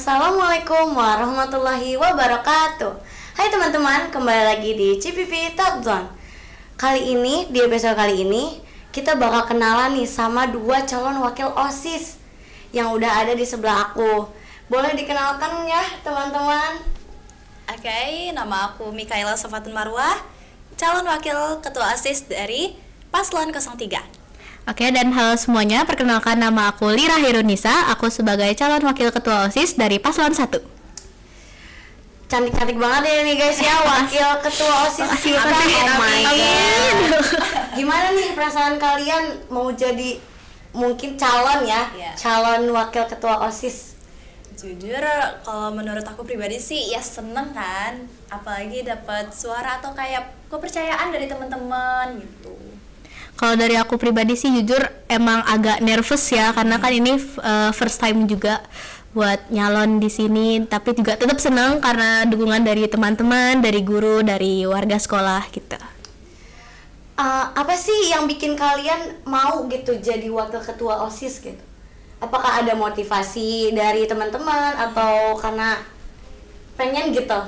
Assalamualaikum warahmatullahi wabarakatuh. Hai teman-teman, kembali lagi di CPP Top Zone. Kali ini, di episode kali ini, kita bakal kenalan nih sama dua calon wakil OSIS yang udah ada di sebelah aku. Boleh dikenalkan ya teman-teman? Oke, nama aku Mikaela Safatun Marwah, calon wakil ketua OSIS dari Paslon 03. Oke, dan halo semuanya, perkenalkan nama aku Lira Hirunisa. Aku sebagai calon wakil ketua OSIS dari Paslon 1. Cantik-cantik banget ya nih guys ya, wakil ketua OSIS kita. Oh my god. Gimana nih perasaan kalian mau jadi mungkin calon ya, calon wakil ketua OSIS? Jujur, kalau menurut aku pribadi sih ya seneng kan, apalagi dapat suara atau kayak kepercayaan dari teman-teman gitu. Kalau dari aku pribadi sih jujur emang agak nervous ya, karena kan ini first time juga buat nyalon di sini, tapi juga tetap senang karena dukungan dari teman-teman, dari guru, dari warga sekolah gitu. Apa sih yang bikin kalian mau gitu jadi wakil ketua OSIS gitu? Apakah ada motivasi dari teman-teman atau karena pengen gitu?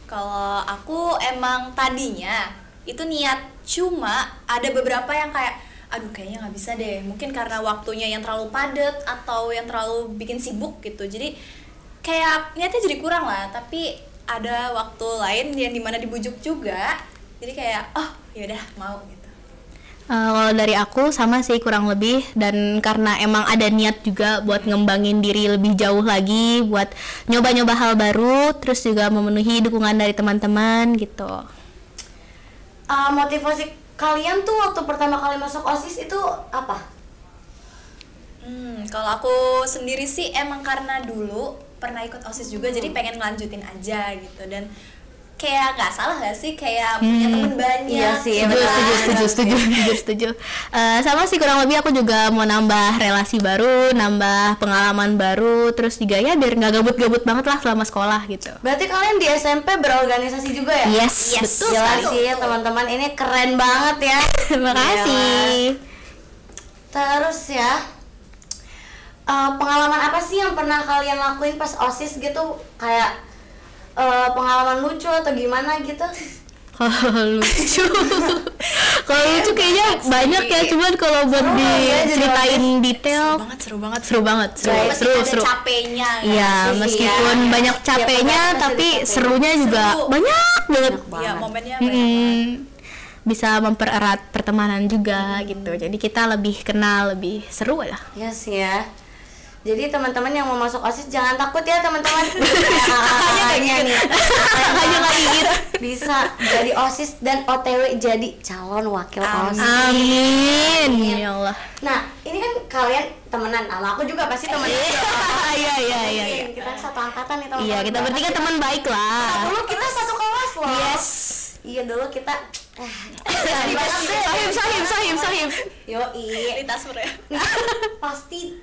Kalau aku emang tadinya itu niat, cuma ada beberapa yang kayak aduh kayaknya nggak bisa deh, mungkin karena waktunya yang terlalu padat atau yang terlalu bikin sibuk gitu, jadi kayak niatnya jadi kurang lah. Tapi ada waktu lain yang dimana dibujuk juga, jadi kayak oh yaudah mau gitu. Kalau dari aku sama sih kurang lebih, dan karena emang ada niat juga buat ngembangin diri lebih jauh lagi, buat nyoba-nyoba hal baru, terus juga memenuhi dukungan dari teman-teman gitu. Motivasi kalian tuh waktu pertama kali masuk OSIS itu apa? Kalau aku sendiri sih emang karena dulu pernah ikut OSIS juga, jadi pengen ngelanjutin aja gitu. Dan kayak nggak salah gak sih kayak punya temen banyak. Iya sih, setuju. Sama sih, kurang lebih aku juga mau nambah relasi baru, nambah pengalaman baru, terus juga ya biar nggak gabut-gabut banget lah selama sekolah gitu. Berarti kalian di SMP berorganisasi juga ya? Yes, betul. Jelas sih teman-teman, ini keren banget ya. Terima kasih. Terus ya, pengalaman apa sih yang pernah kalian lakuin pas OSIS gitu? Kayak pengalaman lucu atau gimana gitu? Kalau lucu kayaknya banyak ya, cuman kalau buat diceritain detail seru banget. Seru. Capeknya iya, meskipun banyak capeknya tapi serunya juga banyak banget. Iya, momennya banyak. Bisa mempererat pertemanan juga gitu, jadi kita lebih kenal, lebih seru lah. Iya sih ya. Jadi teman-teman yang mau masuk OSIS jangan takut ya teman-teman. Kakaknya nih, bisa jadi OSIS dan OTW jadi calon wakil OSIS. Amin. Ya Allah. Nah, ini kan kalian temenan, sama aku juga pasti temenan. Iya. Kita satu angkatan nih teman-teman. Iya, kita bertiga teman baik lah. Dulu kita satu kelas loh. Yes. Iya, dulu kita Sahib. Yoi. Lintas ya. Pasti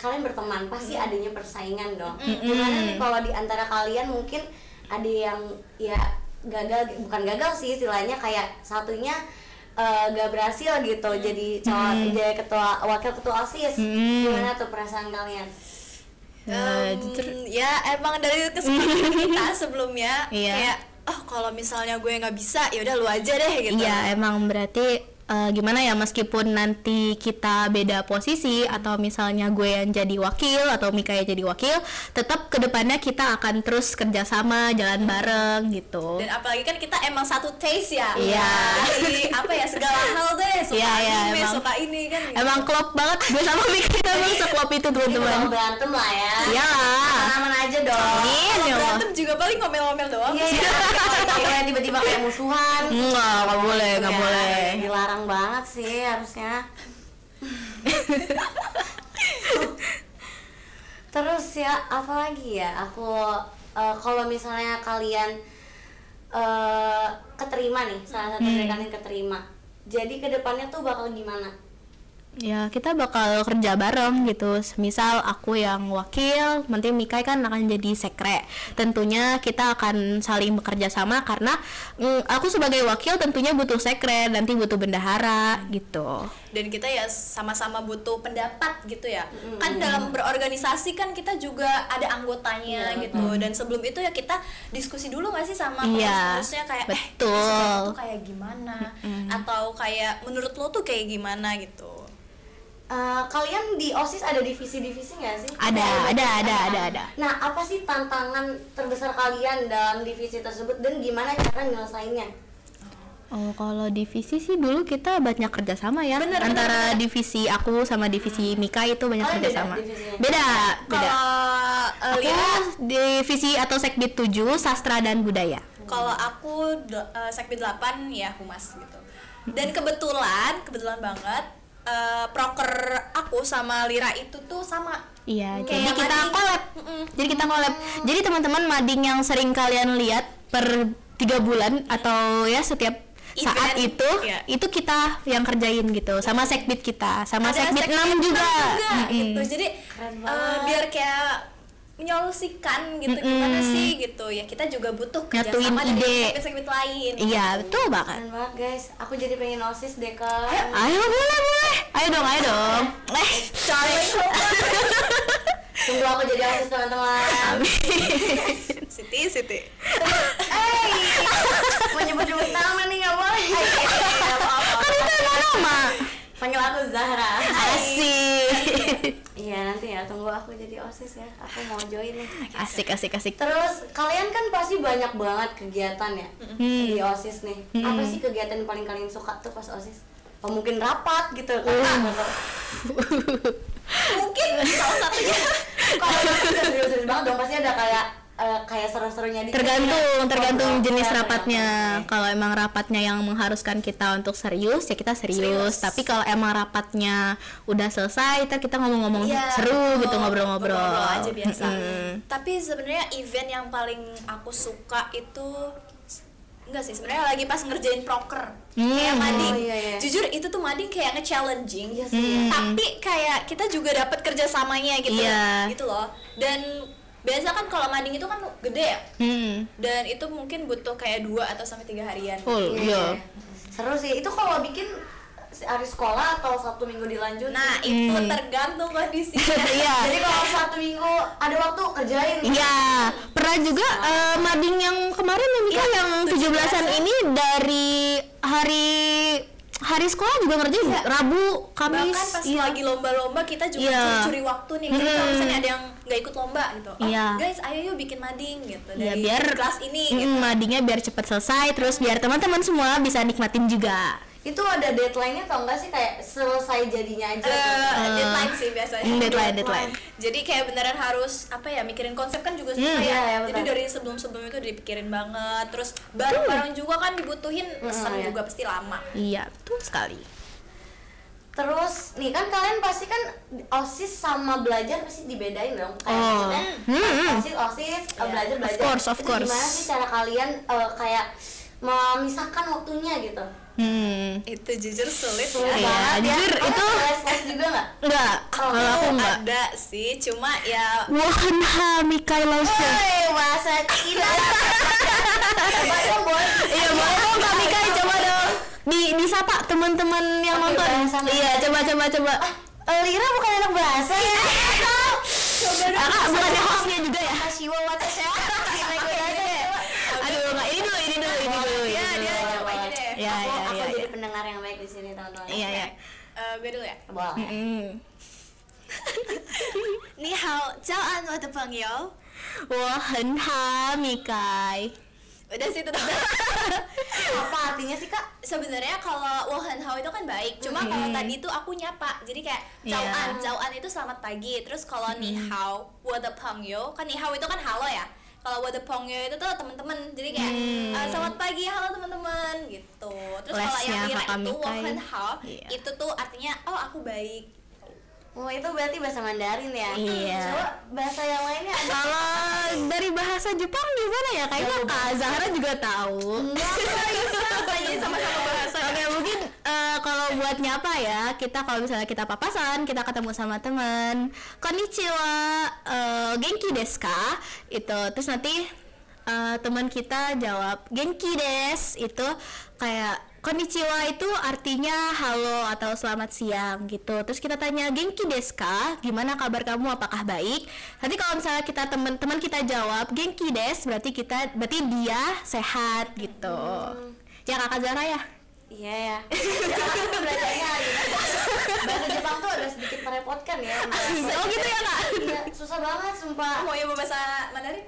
kalian berteman, pasti adanya persaingan dong. Gimana nih kalau di antara kalian mungkin ada yang ya gagal, bukan gagal sih istilahnya, kayak satunya gak berhasil gitu jadi jadi wakil ketua OSIS. Gimana tuh perasaan kalian? Ya emang dari kesempatan kita sebelumnya Iya. kayak kalau misalnya gue nggak bisa ya udah lu aja deh gitu. Iya, emang berarti gimana ya, meskipun nanti kita beda posisi atau misalnya gue yang jadi wakil atau Mika yang jadi wakil, tetap kedepannya kita akan terus kerjasama, jalan bareng gitu. Dan apalagi kan kita emang satu taste ya. Iya. Jadi apa ya, segala hal deh, suka anime, suka ini kan gitu. Emang klop banget gue sama Mika, kita emang seklop itu teman-teman. Berantem lah ya. Iya. Aman aja dong. Amin, ya Allah. Berantem juga paling ngomel-ngomel doang. Iya. Kalau tiba-tiba kayak musuhan. Nggak boleh. Dilarang banget sih harusnya. Terus ya apa lagi ya, aku kalau misalnya kalian keterima nih, salah satu dari kalian keterima, jadi kedepannya tuh bakal gimana? Ya kita bakal kerja bareng gitu. Misal aku yang wakil, nanti Mikai kan akan jadi sekre. Tentunya kita akan saling bekerja sama karena aku sebagai wakil tentunya butuh sekre, nanti butuh bendahara gitu. Dan kita ya sama-sama butuh pendapat gitu ya. Kan dalam berorganisasi kan kita juga ada anggotanya gitu. Dan sebelum itu ya kita diskusi dulu nggak sih sama pengurus-pengurusnya kayak betul. sebenarnya tuh kayak gimana atau kayak menurut lo tuh kayak gimana gitu. Kalian di OSIS ada divisi-divisi nggak sih? Ada. Nah, apa sih tantangan terbesar kalian dalam divisi tersebut dan gimana cara nyelesainnya? Oh, kalau divisi sih dulu kita banyak kerjasama ya. Bener, antara divisi aku sama divisi Mika itu banyak kerjasama. Beda. Kalau Aku divisi atau sekbid 7 sastra dan budaya. Kalau aku sekbid 8 ya humas gitu. Dan kebetulan banget proker aku sama Lira itu tuh sama. Iya, jadi kita collab. Jadi teman-teman mading yang sering kalian lihat per 3 bulan atau ya setiap saat event, itu kita yang kerjain gitu. Sama sekbid kita, sama sekbid 6 juga. Gitu. Jadi biar kayak menyolusikan gitu gimana sih gitu ya, kita juga butuh kerjasama dari sekbid lain. Iya betul banget. Keren banget guys, aku jadi pengen OSIS deh Kak. Ayo boleh, ayo dong. Tunggu aku jadi OSIS teman-teman. Siti. Mau nyebut nama nih nggak boleh. Nama. Panggil aku Zahra. Asik. Iya nanti ya, tunggu aku jadi OSIS ya. Aku mau join nih. Asik. Terus kalian kan pasti banyak banget kegiatan ya di OSIS nih. Apa sih kegiatan yang paling kalian suka tuh pas OSIS? Oh, mungkin rapat gitu kan? Mungkin salah satunya. Kalau serius banget dong pasti ada kayak seru-serunya di tergantung jenis rapatnya. Kalau emang rapatnya yang mengharuskan kita untuk serius ya kita serius. Tapi kalau emang rapatnya udah selesai kita ngomong-ngomong seru gitu, ngobrol-ngobrol aja biasa. Tapi sebenarnya event yang paling aku suka itu enggak sih, sebenarnya lagi pas ngerjain proker kayak mading. Jujur itu tuh mading kayak nge-challenging. Tapi kayak kita juga dapat kerjasamanya gitu. Gitu loh. Dan biasa kan kalau mading itu kan gede ya. Dan itu mungkin butuh kayak 2 atau sampai 3 harian. Seru sih. Itu kalau bikin hari sekolah atau Sabtu Minggu dilanjut. Nah, itu tergantung kondisinya. Jadi kalau Sabtu Minggu ada waktu kerjain. Iya. Pernah juga mading yang kemarin yang 17-an ini dari hari sekolah juga ngerjain Rabu, Kamis. Bahkan pas lagi lomba-lomba kita juga curi waktu nih. Jadi kalau misalnya ada yang nggak ikut lomba gitu, guys ayo yuk bikin mading gitu dari biar kelas ini gitu. Madingnya biar cepat selesai, terus biar teman-teman semua bisa nikmatin juga. Itu ada deadline-nya atau enggak sih, kayak selesai jadinya aja? Deadline sih biasanya. Deadline. Jadi kayak beneran harus mikirin konsep kan juga susah ya. Jadi dari sebelum itu dipikirin banget. Terus barang-barang juga kan dibutuhin, pesan juga pasti lama. Iya, betul sekali. Terus nih kan kalian pasti kan OSIS sama belajar pasti dibedain dong. Kayak maksudnya OSIS belajar. Of course. Gimana sih cara kalian kayak memisahkan waktunya gitu? Itu jujur sulit banget ya. Jujur itu les juga nggak? Enggak. Kalau aku enggak. Ada sih, cuma ya Wahanha Mikai Lausya. Bahasa Cina. Coba dong boleh. Iya boleh dong Kak Mikai, coba dong. Disapa teman-teman yang nonton. Iya, coba. Lira bukan anak bahasa ya? Coba dong. Kakak bukannya hostnya juga ya? Kashiwa watashi. Aduh, enggak ini dulu. Ya, Aku jadi pendengar yang baik di sini teman-teman. Iya. Gue dulu ya. Boleh. Ni hao, jiao wo de pengyou. Wahanha Mikai. Udah sih itu. Apa artinya sih Kak? Sebenarnya kalau wohenhao itu kan baik, cuma kalau tadi tuh aku nyapa, jadi kayak jauan itu selamat pagi. Terus kalau ni hao wo de pengyou, kan ni hao itu kan halo ya. Kalau wo de pengyou itu tuh teman-teman, jadi kayak selamat pagi, halo teman-teman gitu. Terus kalau yang Lira itu wohenhao, itu tuh artinya aku baik. Oh itu berarti bahasa Mandarin ya? Iya. Coba bahasa yang lainnya ada. Kalau dari bahasa Jepang gimana ya? Kayaknya Kak Zahra juga tahu. Enggak, sama-sama bahasa. Oke, mungkin kalau buat nyapa ya, kita kalau misalnya kita papasan, kita ketemu sama teman, konnichiwa, genki desu ka? Itu terus nanti teman kita jawab genki des, itu kayak konnichiwa itu artinya halo atau selamat siang gitu. Terus kita tanya genki desu ka? Gimana kabar kamu? Apakah baik? Nanti kalau misalnya kita teman kita jawab genki des, berarti dia sehat gitu. Ya Kakak Zara ya? Iya ya. Belajarnya hari ini. Bahasa Jepang tuh agak sedikit merepotkan ya. Oh gitu ya Kak? Iya, susah banget sumpah. Mau yang bahasa Mandarin?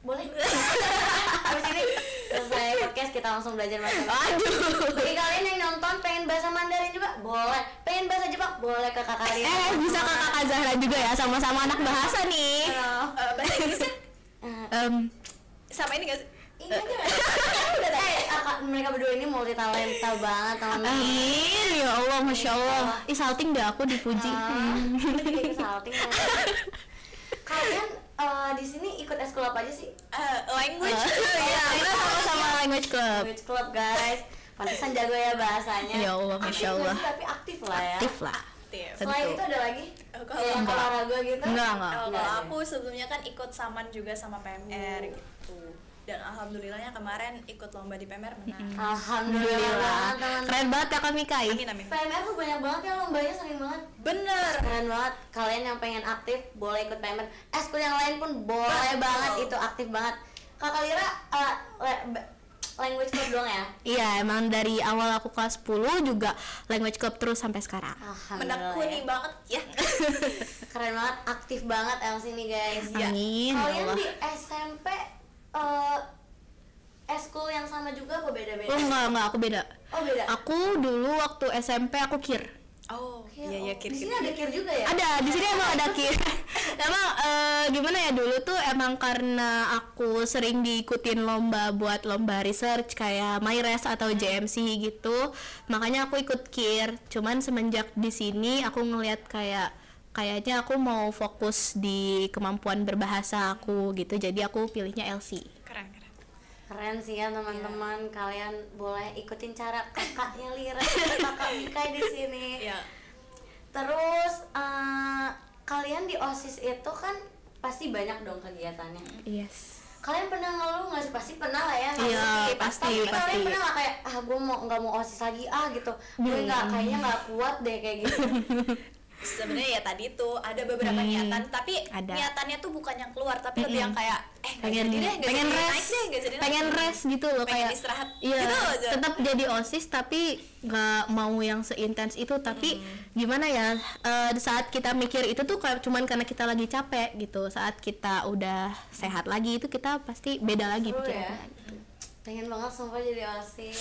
Boleh. Habis ini selesai podcast kita langsung belajar bahasa Mandarin. Aduh. Bagi kalian yang nonton pengen bahasa Mandarin juga boleh, pengen bahasa Jepang boleh ke kakak kalian. Bisa ke Kakak Zahra juga ya, sama-sama anak bahasa nih. Bahasa Inggrisnya sama ini gak sih? Ini aja. Mereka berdua ini multi talenta banget teman-teman. Amin, ya Allah, masya Allah. Ih salting deh aku dipuji. Salting. Kalian di sini ikut eskul apa aja sih? Language. Iya, kita sama-sama language club. Language club guys. Pantesan jago ya bahasanya. Ya Allah, masya Allah. Tapi aktif lah ya. Aktif lah. Selain itu ada lagi? Yang olahraga gitu? Enggak. Kalau aku sebelumnya kan ikut saman juga sama PMR gitu. Dan alhamdulillahnya kemarin ikut lomba di PMR menang. Alhamdulillah teman-teman. Keren banget ya Kak Mika. Amin. PMR tuh banyak banget ya lombanya, sering banget. Bener. Keren banget. Kalian yang pengen aktif boleh ikut PMR. Eskul yang lain pun boleh banget, itu aktif banget. Kakak Lira language club doang ya? Iya, emang dari awal aku kelas 10 juga language club terus sampai sekarang. Menekuni banget ya. Keren banget, aktif banget LC nih guys. Amin. Kalian di SMP eskul yang sama juga apa beda-beda? Oh enggak, aku beda. Oh beda? Aku dulu waktu SMP aku kir. Oh Iya, kir. Di sini ada kir juga ya? Ada, di sini emang ada kir. Emang gimana ya, dulu tuh emang karena aku sering diikutin lomba buat lomba research kayak MyRes atau JMC gitu, makanya aku ikut kir. Cuman semenjak di sini aku ngelihat kayaknya aku mau fokus di kemampuan berbahasa aku gitu, jadi aku pilihnya LC. Keren sih ya teman-teman. Kalian boleh ikutin cara kakaknya Lira, kakak Mika di sini. Iya. Terus kalian di OSIS itu kan pasti banyak dong kegiatannya. Yes. Kalian pernah ngeluh nggak sih? Pasti pernah lah ya. Iya, pasti. Kalian pernah nggak kayak gue nggak mau OSIS lagi gitu. Gue kayaknya nggak kuat deh kayak gitu. Sebenarnya ya tadi tuh ada beberapa niatan, tapi niatannya tuh bukan yang keluar, tapi lebih yang kayak pengen rest gitu loh, pengen kayak istirahat. Iya, gitu aja. tetap jadi OSIS tapi nggak mau yang seintens itu, tapi gimana ya, saat kita mikir itu tuh kayak cuman karena kita lagi capek gitu. Saat kita udah sehat lagi itu kita pasti beda lagi pikirannya. Ya? Gitu. Pengen banget sumpah jadi OSIS.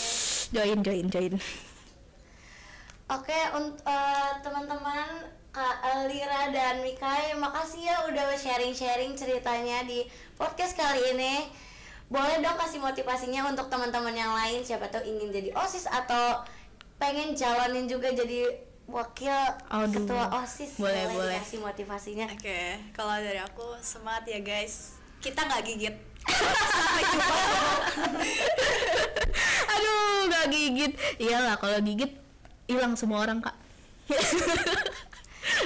Join. Oke, teman-teman Kak Lira dan Mika, makasih ya udah sharing-sharing ceritanya di podcast kali ini. Boleh dong kasih motivasinya untuk teman-teman yang lain, siapa tahu ingin jadi OSIS atau pengen jalanin juga jadi wakil ketua OSIS. Boleh. Kasih motivasinya. Oke, kalau dari aku semangat ya guys. Kita nggak gigit. Sampai jumpa. Aduh, nggak gigit. Iyalah, kalau gigit hilang semua orang, Kak.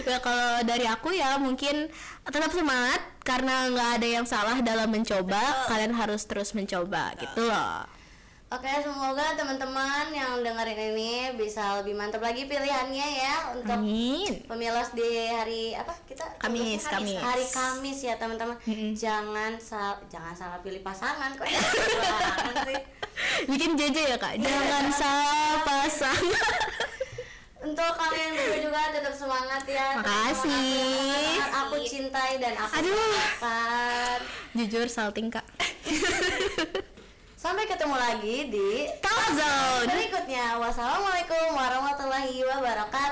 Ya kalau dari aku ya mungkin tetap semangat karena nggak ada yang salah dalam mencoba. Kalian harus terus mencoba gitu loh. Oke, semoga teman-teman yang dengerin ini bisa lebih mantap lagi pilihannya ya untuk pemilos di hari apa kita Kamis. Hari Kamis ya teman-teman. Jangan salah pilih pasangan kok. Bikin JJ ya Kak. Jangan salah pasangan. Untuk kalian berdua juga tetap semangat ya. Makasih. Aku cintai dan aku akan. Jujur salting Kak. Sampai ketemu lagi di Talk Zone berikutnya. Wassalamualaikum warahmatullahi wabarakatuh.